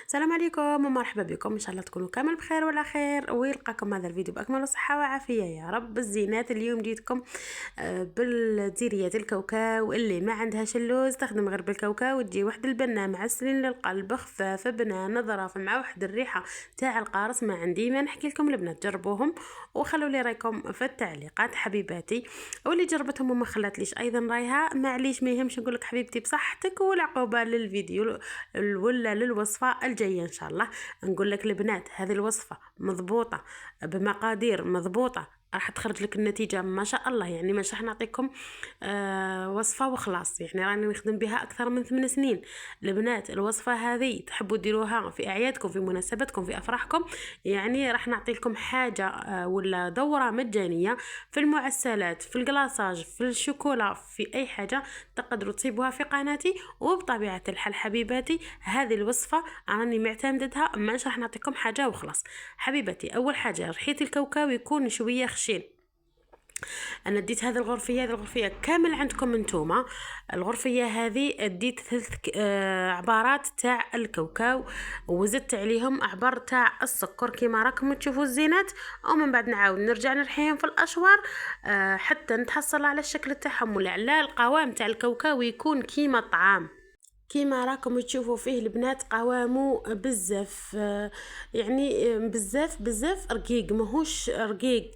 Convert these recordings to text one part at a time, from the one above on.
السلام عليكم ومرحبا بكم، ان شاء الله تكونوا كامل بخير وعلى خير، ويلقاكم هذا الفيديو باكمل صحه وعافيه يا رب. الزينات اليوم جيتكم بالديريات الكاوكاو اللي ما عندهاش اللوز، تخدم غير بالكاوكاو وتجي واحد البنه معسلين للقلب، خفافه بنانه ظرافه مع واحد الريحه تاع القارص. ما عندي ما نحكي لكم البنات، جربوهم وخلوا لي رايكم في التعليقات حبيباتي. واللي جربتهم وما خلاتليش ايضا رايها معليش، ما يهمش، نقول لك حبيبتي بصحتك والعقوبه للفيديو ولا للوصفه الجايه ان شاء الله. نقول لك البنات، هذه الوصفه مضبوطه بمقادير مضبوطه، راح تخرج لك النتيجه ما شاء الله. يعني مش راح نعطيكم وصفه وخلاص، يعني راني نخدم بها اكثر من 8 سنين. البنات الوصفه هذه تحبوا ديروها في اعيادكم، في مناسباتكم، في افراحكم، يعني راح نعطي لكم حاجه ولا دوره مجانيه في المعسلات، في الكلاصاج، في الشوكولا، في اي حاجه تقدروا تصيبوها في قناتي. وبطبيعه الحال حبيباتي، هذه الوصفه راني معتمدتها، مش راح نعطيكم حاجه وخلاص. حبيبتي، اول حاجه رحيت الكاوكاو يكون شويه خشين. انا ديت هذه الغرفيه كامل عندكم انتوما. الغرفيه هذه اديت ثلاث عبارات تاع الكاوكاو، وزدت عليهم عبار تاع السكر كيما راكم تشوفوا الزينات. ومن بعد نعاود نرجع نرحيهم في الاشوار حتى نتحصل على الشكل تاعهم، ولا على القوام تاع الكاوكاو يكون كيما الطعام، كيما راكم تشوفوا فيه البنات. قوامه بزاف يعني بزاف بزاف رقيق، ماهوش رقيق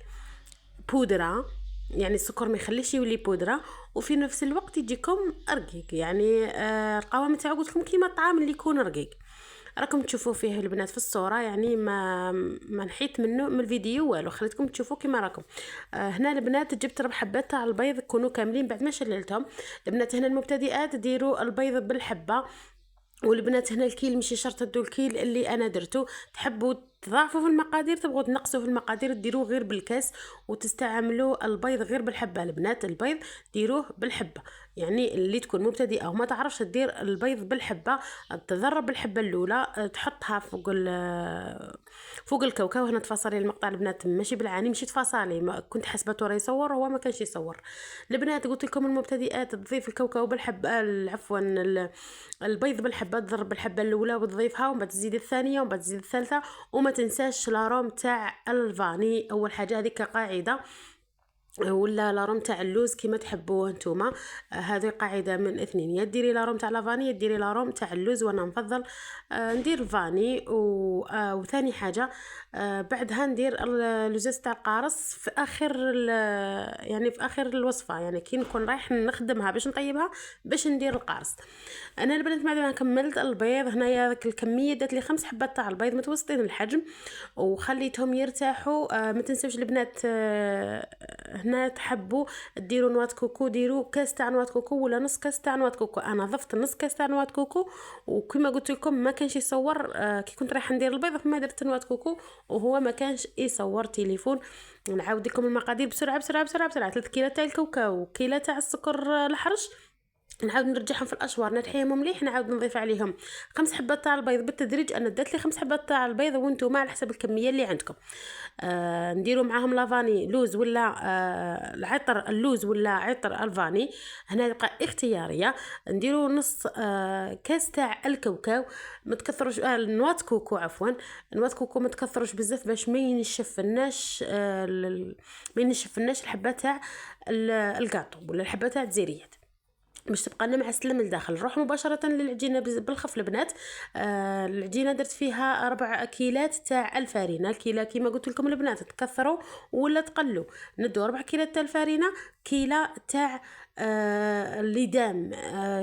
بودرة، يعني السكر ما يخليش يولي بودرة، وفي نفس الوقت يجيكم رقيق. يعني القوام تاعو قلت لكم كيما الطعام اللي يكون رقيق. راكم تشوفوا فيه البنات في الصوره، يعني ما نحيت منه من الفيديو والو، خليتكم تشوفوا كيما راكم. هنا البنات جبت 4 حبات تاع البيض يكونوا كاملين بعد ما شللتهم. البنات هنا المبتدئات ديروا البيض بالحبه، والبنات هنا الكيل ماشي شرط تدو الكيل اللي انا درتو. تحبوا تضاعفوا في المقادير، تبغوا تنقصوا في المقادير، ديروه غير بالكاس وتستعملوا البيض غير بالحبه. البنات البيض ديروه بالحبه، يعني اللي تكون مبتدئه وما تعرفش دير البيض بالحبه، تضرب بالحبه الاولى، تحطها فوق الكاوكاو. هنا تفاصلي المقطع البنات ماشي بالعاني، مشيت تفاصلي، ما كنت حسبته راه يصور، هو ما كانش يصور. البنات قلت لكم المبتدئات تضيف الكاوكاو بالحبه، عفوا البيض بالحبه، تضرب بالحبه الاولى وتضيفها، ومن بعد تزيد الثانيه، ومن بعد تزيد الثالثه. وما تنساش لاروم تاع الفاني، اول حاجه هذيك قاعده، ولا لاروم تاع اللوز كيما تحبوه نتوما. هذه قاعده من اثنين، يا ديري لاروم تاع لافاني يا ديري لاروم تاع اللوز، وانا نفضل ندير فاني. وثاني حاجه بعدها ندير اللوزات تاع القارص في اخر يعني في اخر الوصفه، يعني كي نكون رايح نخدمها باش نطيبها باش ندير القارص. انا البنات بعد ما كملت البيض هنايا ذاك الكميه دات لي 5 حبات تاع البيض متوسطين الحجم، وخليتهم يرتاحوا. ما تنسوش البنات هنا تحبوا ديروا نوات كوكو، ديروا كاس تاع نوات كوكو ولا نص كاس تاع نوات كوكو. انا ضفت نص كاس تاع نوات كوكو، وكما قلت لكم ما كانش يصور كي كنت رايحه ندير البيض، فما درت نوات كوكو وهو ما كانش يصور تليفون. نعاود لكم المقادير بسرعه بسرعه بسرعه بسرعه. 3 كيلو تاع الكاوكاو، كيلو تاع السكر الحرش، نعاود نرجعهم في الاشوار نرحيهم مليح، نعاود نضيف عليهم 5 حبات تاع البيض بالتدريج. انا دات لي 5 حبات تاع البيض، وانتم على حسب الكميه اللي عندكم. نديروا معاهم لافاني لوز ولا العطر اللوز ولا عطر الفاني، هنا يبقى اختياريه. نديروا نص كاس تاع الكاوكاو، ما تكثروش نوات كوكو، عفوا نوات كوكو ما تكثروش بزاف باش ما ينشفناش ما ينشفناش الحبه تاع الكاطو ولا الحبه تاع الزيريات، باش تبقى لنا معسله من الداخل. نروح مباشره للعجينه بالخف البنات. العجينه درت فيها 4 كيلات تاع الفارينه. الكيله كيما قلت لكم البنات تكثروا ولا تقلوا، ندو 4 كيلات تاع الفارينه، كيله تاع الليدام،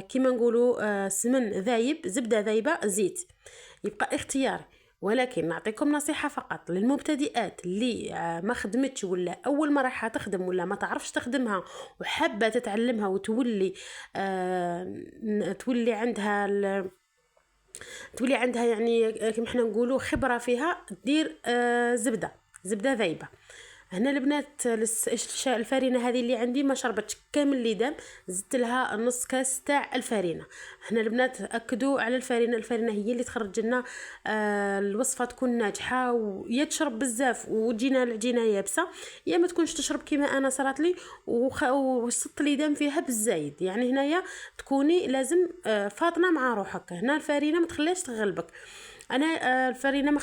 كيما نقولوا سمن ذايب، زبده ذايبه، زيت، يبقى اختياري. ولكن نعطيكم نصيحة فقط للمبتدئات اللي ما خدمتش ولا أول مرة راح تخدم ولا ما تعرفش تخدمها وحابة تتعلمها وتولي تولي عندها تولي عندها يعني كما احنا نقولوا خبرة فيها، دير زبدة ذايبة. هنا البنات الفارينه هذه اللي عندي ما شربتش كامل ليدام، زدت لها نص كاس تاع الفارينه. هنا البنات اكدوا على الفارينه هي اللي تخرج لنا الوصفه تكون ناجحه، ويا تشرب بزاف وتجينا العجينه يابسه، يا ما تكونش تشرب كيما انا صارت لي وصدت ليدام فيها بالزايد. يعني هنايا تكوني لازم فاطنه مع روحك، هنا الفارينه ما تخليهاش تغلبك. انا الفرينه ما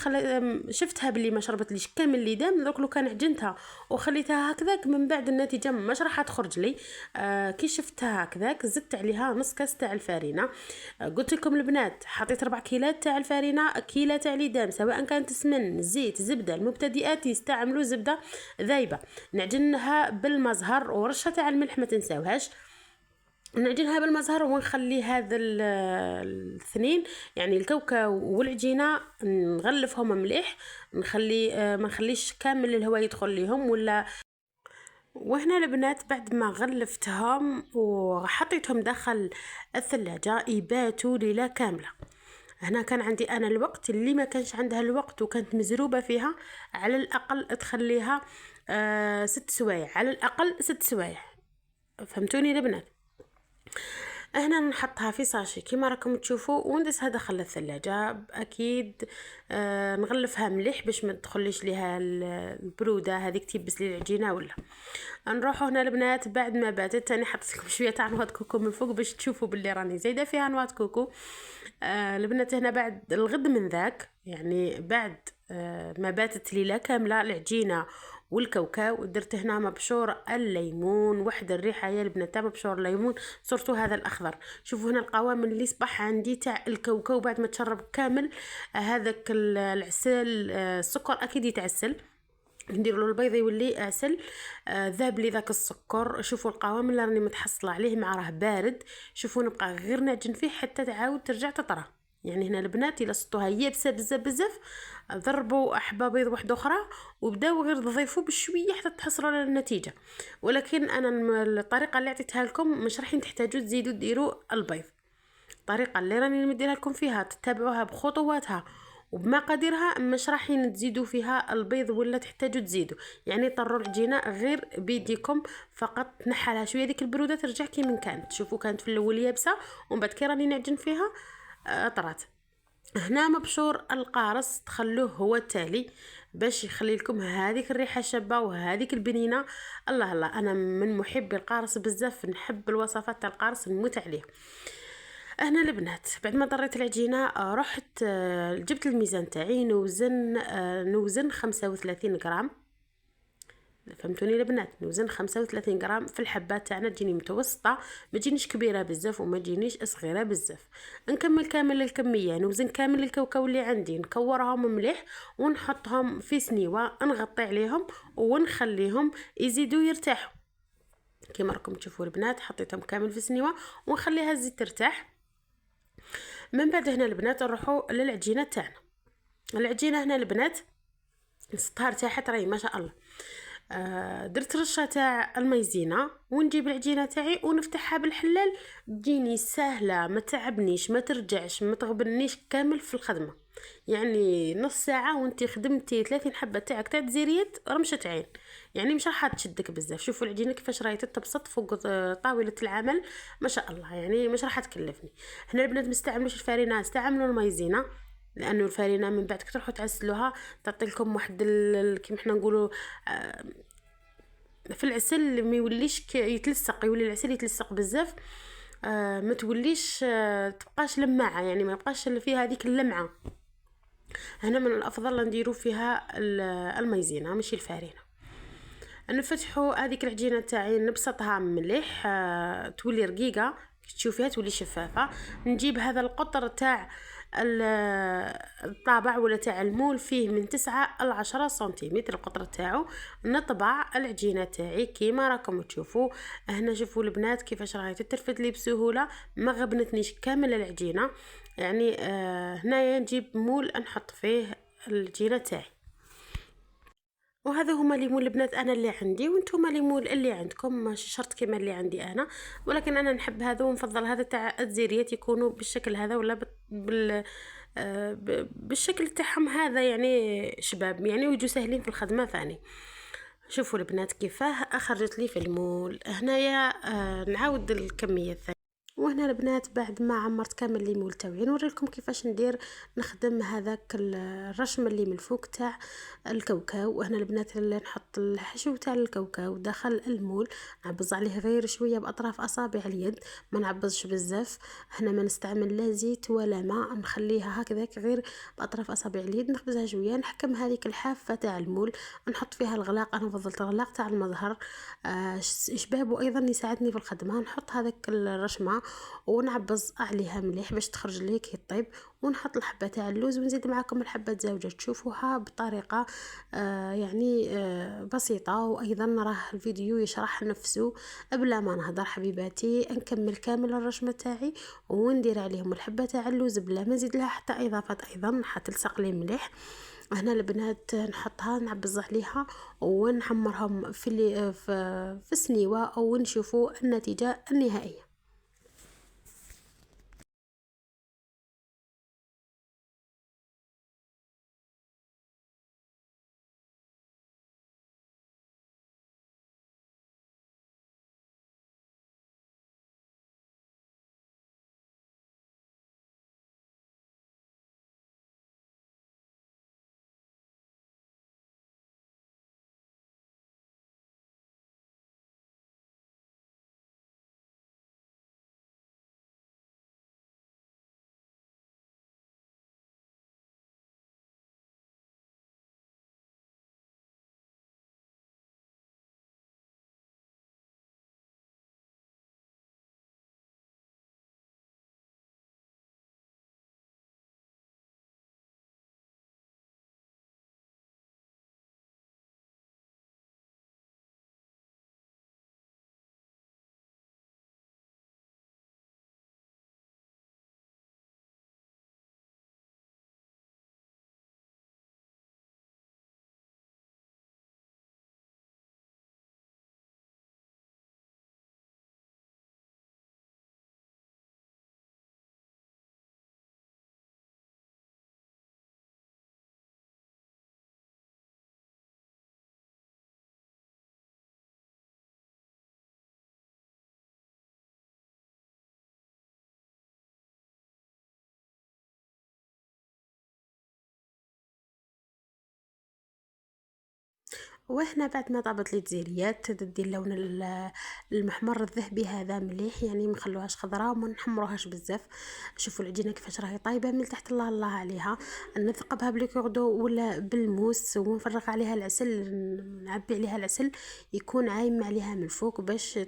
شفتها باللي ما شربت ليش كامل اللي دام، دوك لو كان عجنتها وخليتها هكذاك من بعد النتيجه مش راح تخرج لي. كي شفتها هكذاك زدت عليها نص كاس تاع الفرينه. قلت لكم البنات حطيت 4 كيلات تاع الفرينه، كيله تاع ليدام سواء كانت سمن زيت زبده. المبتدئات يستعملوا زبده ذايبه، نعجنها بالمزهر ورشه تاع الملح ما تنساوهاش. نعجنها بالمزهر ونخلي هذا الاثنين يعني الكوكا والعجينه نغلفهم مليح، نخلي ما نخليش كامل الهواء يدخل ليهم ولا. وهنا البنات بعد ما غلفتهم وحطيتهم داخل الثلاجة يباتوا ليلة كاملة. هنا كان عندي انا الوقت، اللي ما كانش عندها الوقت وكانت مزروبة فيها على الاقل تخليها 6 سوايع، على الاقل 6 سوايع. فهمتوني البنات؟ هنا نحطها في ساشي كيما راكم تشوفوا وندسها داخل الثلاجة. اكيد نغلفها مليح باش ما تدخليش ليها البروده هذيك تيبس لي العجينه ولا. نروحوا هنا البنات بعد ما باتت انا حطيت لكم شويه تاع نواه كوكو من فوق باش تشوفوا باللي راني زايده فيها نواه كوكو. البنات هنا بعد الغد من ذاك يعني بعد ما باتت ليله كامله العجينه والكاوكاو، درت هنا مبشور الليمون. واحد الريحه يا البنات تاع مبشور الليمون، صرتو هذا الاخضر. شوفوا هنا القوام اللي صبح عندي تاع الكاوكاو بعد ما تشرب كامل هذاك العسل. السكر اكيد يتعسل، ندير له البيض يولي عسل. ذاب لي ذاك السكر. شوفوا القوام اللي راني متحصله عليه مع راه بارد. شوفوا نبقى غير نعجن فيه حتى تعاود ترجع تطرى. يعني هنا البنات الا صطوها يابسه بزاف بزاف ضربوا حبه بيض واحده اخرى وبداو غير تضيفوا بشويه حتى تحصلوا على النتيجه. ولكن انا الطريقه اللي عطيتها لكم مش راح تحتاجوا تزيدوا ديروا البيض. الطريقه اللي راني مديرها لكم فيها تتبعوها بخطواتها وبمقاديرها، مش راح تزيدوا فيها البيض ولا تحتاجوا تزيدوا. يعني طروا العجينه غير بيديكم فقط، نحلها شويه ديك البروده ترجع كي من كانت. شوفوا كانت في الاول يابسه ومن بعد كي راني نعجن فيها طرات. هنا مبشور القارص تخلوه هو التالي باش يخلي لكم هذيك الريحه الشابه وهذيك البنينه. الله الله، انا من محب القارص بزاف، نحب الوصفات تاع القارص نموت عليه. هنا البنات بعد ما ضريت العجينه رحت جبت الميزان تاعي نوزن 35 غرام. فهمتوني البنات؟ نوزن 35 غرام. في الحبات تاعنا تجيني متوسطه، ما تجينيش كبيره بزاف وما تجينيش صغيره بزاف. نكمل كامل الكميه، نوزن كامل الكاوكاو اللي عندي، نكورهم مليح ونحطهم في سنيوه، نغطي عليهم ونخليهم يزيدوا يرتاحوا. كما راكم تشوفوا البنات حطيتهم كامل في سنيوه ونخليها الزيت ترتاح. من بعد هنا البنات نروحوا للعجينه تاعنا. العجينه هنا البنات السطار تاعها تراهي ما شاء الله. درت رشه تاع المايزينا ونجيب العجينه تاعي ونفتحها بالحلال. تجيني سهله، ما تعبنيش، ما ترجعش، ما تغبنيش كامل في الخدمه. يعني نص ساعه وانتي خدمتي 30 حبه تاعك تاع زيريات رمشه عين، يعني مش راح تشدك بزاف. شوفوا العجينه كيفاش راهي تتبسط فوق طاوله العمل ما شاء الله، يعني مش راح تكلفني. هنا البنات مستعملوش الفارينه، استعملوا المايزينا، لانه الفارينه من بعد كتروحوا تعسلوها تعطي لكم واحد كيما حنا نقولوا في العسل ما يوليش يتلصق، يولي العسل يتلصق بزاف. ما توليش تبقاش لماعه، يعني ما يبقاش فيها هذيك اللمعه. هنا من الافضل نديروا فيها المايزينا ماشي الفارينه. نفتحوا هذيك العجينه تاعي نبسطها مليح تولي رقيقه، تشوفيها تولي شفافه. نجيب هذا القطر تاع الطابع ولا تاع المول، فيه من 9 إلى 10 سنتيمتر القطر تاعو. نطبع العجينه تاعي كيما راكم تشوفوا هنا. شوفوا البنات كيفاش راهي تترفد لي بسهوله، ما غبنتنيش كامل العجينه. يعني هنايا نجيب مول نحط فيه العجينه تاعي. وهذا هما ليمون البنات انا اللي عندي، وانتم ليمون اللي عندكم، ماشي شرط كيما اللي عندي انا، ولكن انا نحب هذا ونفضل هذا تاع الزيريات يكونوا بالشكل هذا ولا بالشكل تاعهم هذا، يعني شباب يعني ويجوا سهلين في الخدمه ثاني. شوفوا البنات كيفاه اخرجت لي في المول. هنايا نعاود الكميه الثانيه. وهنا البنات بعد ما عمرت كامل الليمون تاوعي نوريلكم كيفاش ندير نخدم هذاك الرشم اللي من الفوق تاع الكاوكاو. وهنا البنات اللي نحط الحشو تاع الكاوكاو داخل المول، نعبز عليه غير شويه باطراف اصابع اليد، ما نعبزش بزاف. هنا ما نستعمل لا زيت ولا ماء، نخليها هكذاك غير باطراف اصابع اليد، نخبزها شويه، نحكم هذيك الحافه تاع المول، نحط فيها الغلاق. انا فضلت الغلاق تاع المظهر شبابه ايضا يساعدني في الخدمه. نحط هذاك الرشمه ونعبز عليها مليح باش تخرج لي كي طيب، ونحط الحبه تاع اللوز ونزيد معكم الحبه زوجه تشوفوها بطريقه بسيطه. وايضا راه الفيديو يشرح نفسه بلا ما نهضر حبيباتي. نكمل كامل الرشمه تاعي وندير عليهم الحبه تاع اللوز بلا ما نزيد لها حتى اضافات ايضا حتلصق لي مليح. هنا البنات نحطها نعبز عليها ونحمرهم في السنيوه او نشوفوا النتيجه النهائيه. واحنا بعد ما طابت لي التزيريات تدي اللون المحمر الذهبي هذا مليح، يعني ما نخلوهاش خضراء وما نحمروهاش بزاف. شوفوا العجينه كيفاش راهي طايبه من تحت، الله الله عليها. نثقبها بالكوردو ولا بالموس ونفرغ عليها العسل، نعبي عليها العسل يكون عايم عليها من فوق باش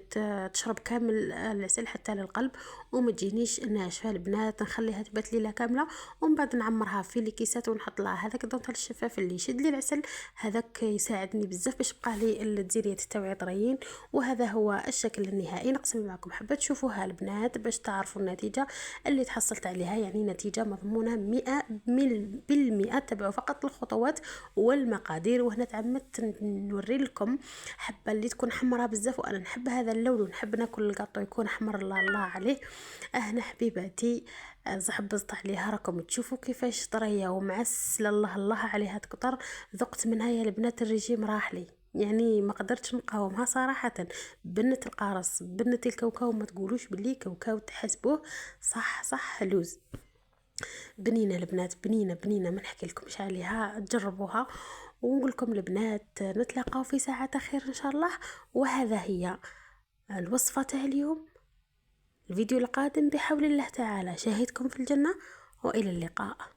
تشرب كامل العسل حتى للقلب وما تجينيش ناشفه. البنات نخليها تبات ليله كامله ومن بعد نعمرها في الكيسات ونحط لها هذاك الدونتال الشفاف اللي يشد لي العسل، هذاك يساعدني بزاف باش يبقى لي التزيريات تاوعي طريين. وهذا هو الشكل النهائي. نقسم معكم حبه تشوفوها البنات باش تعرفوا النتيجه اللي تحصلت عليها، يعني نتيجه مضمونه 100%. تبعوا فقط الخطوات والمقادير. وهنا تعمدت نوري لكم حبه اللي تكون حمراء بزاف، وانا نحب هذا اللون ونحب ناكل القاطو يكون احمر، الله الله عليه. هنا حبيباتي زحبزت عليها، راكم تشوفوا كيفاش طريه ومعسله، الله الله عليها تكتر. ذقت منها يا البنات الرجيم راح لي، يعني ما قدرتش نقاومها صراحه. بنت القارص بنت الكاوكاو، ما تقولوش باللي كاوكاو تحسبوه صح صح لوز. بنينه البنات، بنينه بنينه، ما نحكي لكمش عليها، تجربوها. ونقول لكم البنات نتلاقاو في ساعه خير ان شاء الله. وهذا هي الوصفه تاع اليوم. الفيديو القادم بحول الله تعالى شاهدكم في الجنه، والى اللقاء.